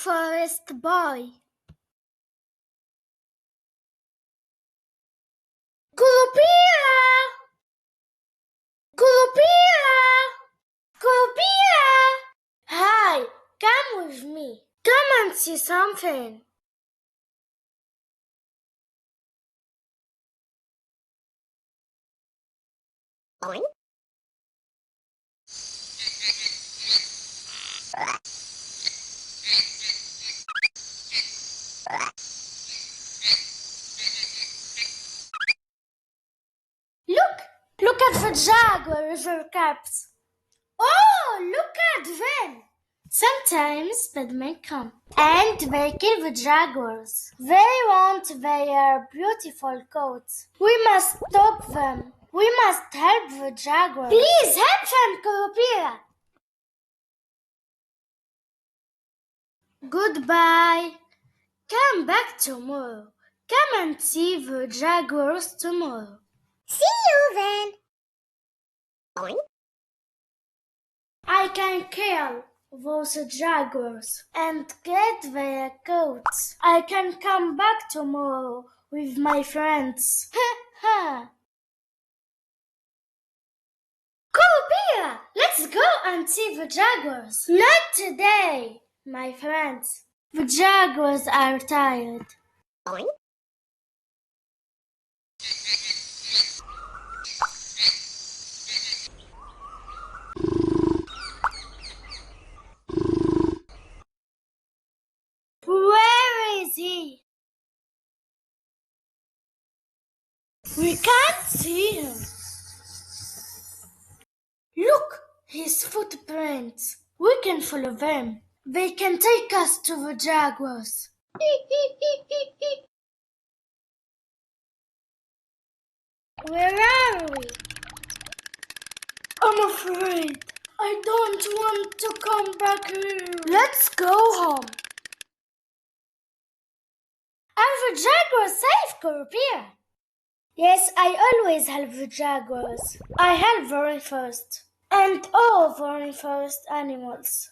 Rainforest boy. Curupira! Curupira! Curupira! Hi, come with me. Come and see something. Look at the jaguar with her caps. Oh, look at them! Sometimes bad men come and they kill the jaguars. They want their beautiful coats. We must stop them. We must help the jaguars. Please help them, Curupira. Goodbye. Come back tomorrow. Come and see the jaguars tomorrow. See you then. I can kill those jaguars and get their coats. I can come back tomorrow with my friends. Ha ha! Curupira, let's go and see the jaguars. Not today, my friends. The jaguars are tired. Where is he? We can't see him. Look, his footprints. We can follow them. They can take us to the jaguars. Where are we? I'm afraid. I don't want to come back here. Let's go home. Are the jaguars safe, Curupira? Yes, I always help the jaguars. I help the rainforest and all the rainforest animals.